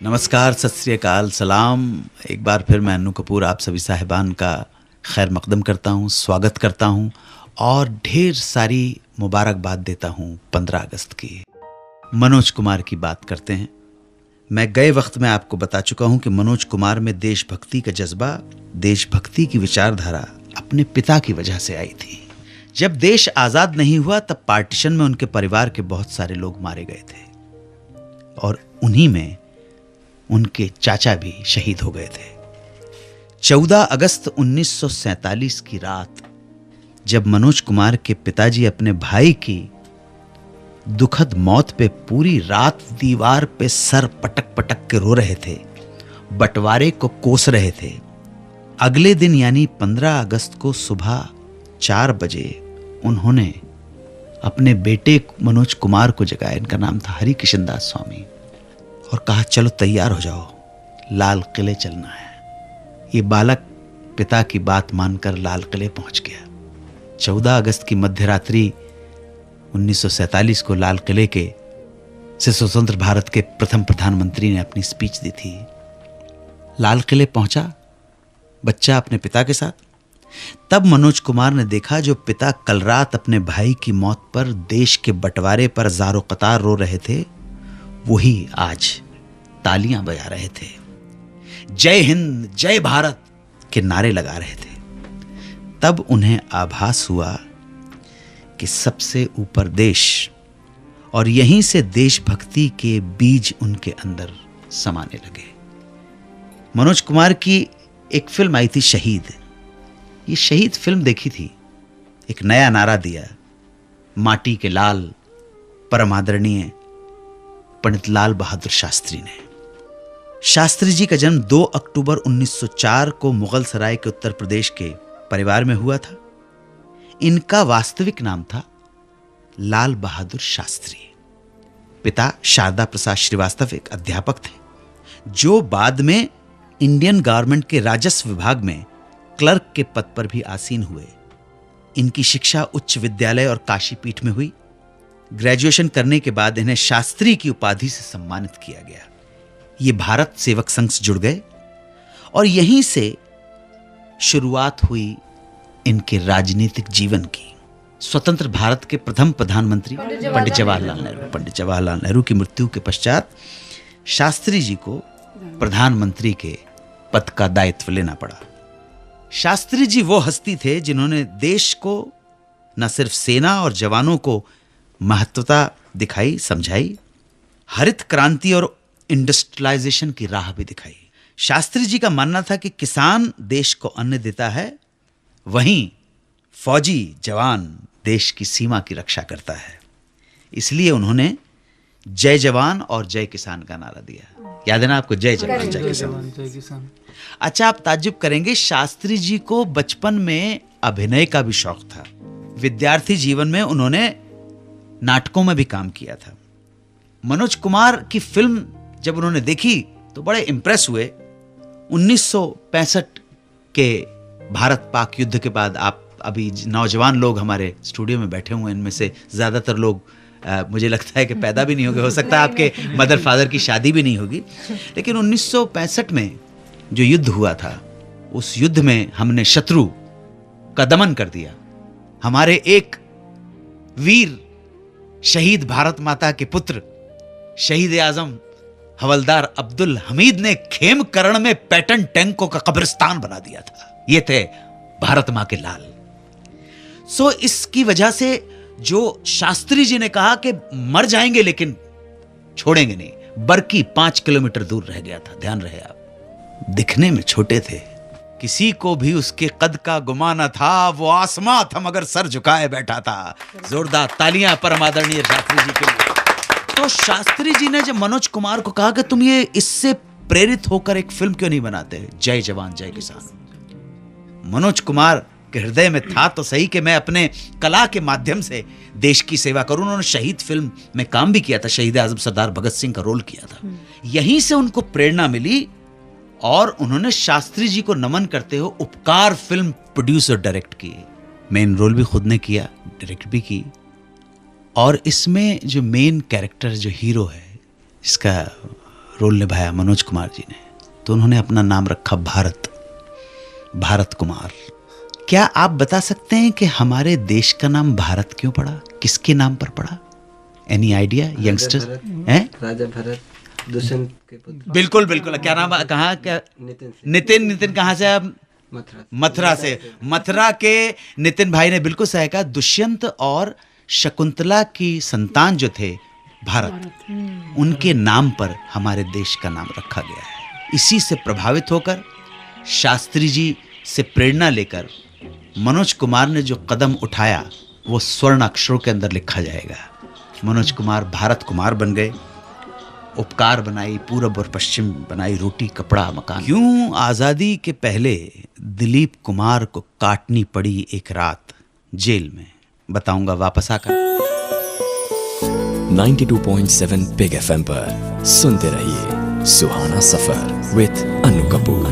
नमस्कार, सत श्री अकाल, सलाम। एक बार फिर मैं अन्नू कपूर आप सभी साहिबान का खैर मकदम करता हूँ, स्वागत करता हूँ और ढेर सारी मुबारकबाद देता हूँ 15 अगस्त की। मनोज कुमार की बात करते हैं। मैं गए वक्त में आपको बता चुका हूँ कि मनोज कुमार में देशभक्ति का जज्बा, देशभक्ति की विचारधारा अपने पिता की वजह से आई थी। जब देश आज़ाद नहीं हुआ तब पार्टीशन में उनके परिवार के बहुत सारे लोग मारे गए थे और उन्हीं में उनके चाचा भी शहीद हो गए थे। 14 अगस्त 1947 की रात जब मनोज कुमार के पिताजी अपने भाई की दुखद मौत पे पूरी रात दीवार पे सर पटक पटक के रो रहे थे, बंटवारे को कोस रहे थे, अगले दिन यानी 15 अगस्त को सुबह 4 बजे उन्होंने अपने बेटे मनोज कुमार को जगाया, इनका नाम था हरि किशन दास स्वामी, और कहा चलो तैयार हो जाओ, लाल किले चलना है। ये बालक पिता की बात मानकर लाल किले पहुंच गया। 14 अगस्त की मध्यरात्रि 1947 को लाल किले से स्वतंत्र भारत के प्रथम प्रधानमंत्री ने अपनी स्पीच दी थी। लाल किले पहुंचा बच्चा अपने पिता के साथ। तब मनोज कुमार ने देखा जो पिता कल रात अपने भाई की मौत पर, देश के बंटवारे पर ज़ारो कतार रो रहे थे, वही आज तालियां बजा रहे थे, जय हिंद जय भारत के नारे लगा रहे थे। तब उन्हें आभास हुआ कि सबसे ऊपर देश, और यहीं से देशभक्ति के बीज उनके अंदर समाने लगे। मनोज कुमार की एक फिल्म आई थी शहीद। ये शहीद फिल्म देखी थी, एक नया नारा दिया माटी के लाल परम आदरणीय पंडित लाल बहादुर शास्त्री ने। शास्त्री जी का जन्म 2 अक्टूबर 1904 को मुगल सराय के उत्तर प्रदेश के परिवार में हुआ था। इनका वास्तविक नाम था लाल बहादुर शास्त्री। पिता शारदा प्रसाद श्रीवास्तव एक अध्यापक थे, जो बाद में इंडियन गवर्नमेंट के राजस्व विभाग में क्लर्क के पद पर भी आसीन हुए। इनकी शिक्षा उच्च विद्यालय और काशी पीठ में हुई। ग्रेजुएशन करने के बाद इन्हें शास्त्री की उपाधि से सम्मानित किया गया। ये भारत सेवक संघ से जुड़ गए और यहीं से शुरुआत हुई इनके राजनीतिक जीवन की। स्वतंत्र भारत के प्रथम प्रधानमंत्री पंडित जवाहरलाल नेहरू की मृत्यु के पश्चात शास्त्री जी को प्रधानमंत्री के पद का दायित्व लेना पड़ा। शास्त्री जी वो हस्ती थे जिन्होंने देश को न सिर्फ सेना और जवानों को महत्वता दिखाई, समझाई, हरित क्रांति और इंडस्ट्रियलाइजेशन की राह भी दिखाई। शास्त्री जी का मानना था कि किसान देश को अन्न देता है, वहीं फौजी जवान देश की सीमा की रक्षा करता है। इसलिए उन्होंने जय जवान और जय किसान का नारा दिया। याद है ना आपको, जय जवान जय किसान। अच्छा, आप ताज्जुब करेंगे, शास्त्री जी को बचपन में अभिनय का भी शौक था। विद्यार्थी जीवन में उन्होंने नाटकों में भी काम किया था। मनोज कुमार की फिल्म जब उन्होंने देखी तो बड़े इंप्रेस हुए। 1965 के भारत पाक युद्ध के बाद, आप अभी नौजवान लोग हमारे स्टूडियो में बैठे हुए हैं, इनमें से ज़्यादातर लोग मुझे लगता है कि पैदा भी नहीं होंगे, हो सकता है आपके मदर फादर की शादी भी नहीं होगी। लेकिन 1965 में जो युद्ध हुआ था, उस युद्ध में हमने शत्रु का दमन कर दिया। हमारे एक वीर शहीद भारत माता के पुत्र शहीद आजम हवलदार अब्दुल हमीद ने खेमकरण में पैटर्न टैंकों का कब्रिस्तान बना दिया था। ये थे भारत मां के लाल। इसकी वजह से जो शास्त्री जी ने कहा कि मर जाएंगे लेकिन छोड़ेंगे नहीं, बरकी 5 किलोमीटर दूर रह गया था। ध्यान रहे आप, दिखने में छोटे थे, किसी को भी उसके कद का गुमान न था, वो आसमां था मगर सर झुकाए बैठा था। जोरदार तालियां परम आदरणीय शास्त्री जी के लिए। तो शास्त्री जी ने जब मनोज कुमार को कहा कि तुम ये इससे प्रेरित होकर एक फिल्म क्यों नहीं बनाते, जय जवान जय किसान, मनोज कुमार के हृदय में था तो सही कि मैं अपने कला के माध्यम से देश की सेवा करूं। उन्होंने शहीद फिल्म में काम भी किया था, शहीद आजम सरदार भगत सिंह का रोल किया था। यहीं से उनको प्रेरणा मिली और उन्होंने शास्त्री जी को नमन करते हुए उपकार फिल्म प्रोड्यूस और डायरेक्ट की। मेन रोल भी खुद ने किया, डायरेक्ट भी की। और इसमें जो मेन कैरेक्टर, जो हीरो है, इसका रोल निभाया मनोज कुमार जी ने, तो उन्होंने अपना नाम रखा भारत कुमार। क्या आप बता सकते हैं कि हमारे देश का नाम भारत क्यों पड़ा, किसके नाम पर पड़ा? Any idea youngsters? हैं? राजा भरत दुष्यंत के पुत्र। बिल्कुल बिल्कुल। क्या नाम, कहाँ, क्या? नितिन कहाँ से आप? मथुरा से। मथुरा के नितिन भाई ने बिल्कुल सही कहा। दुष्यंत और शकुंतला की संतान जो थे भारत, उनके नाम पर हमारे देश का नाम रखा गया है। इसी से प्रभावित होकर, शास्त्री जी से प्रेरणा लेकर मनोज कुमार ने जो कदम उठाया वो स्वर्ण अक्षरों के अंदर लिखा जाएगा। मनोज कुमार भारत कुमार बन गए। उपकार बनाई, पूरब और पश्चिम बनाई, रोटी कपड़ा मकान। क्यों आज़ादी के पहले दिलीप कुमार को काटनी पड़ी एक रात जेल में, बताऊंगा वापस आकर। 92.7 बिग FM पर सुनते रहिए सुहाना सफर विद अनु कपूर।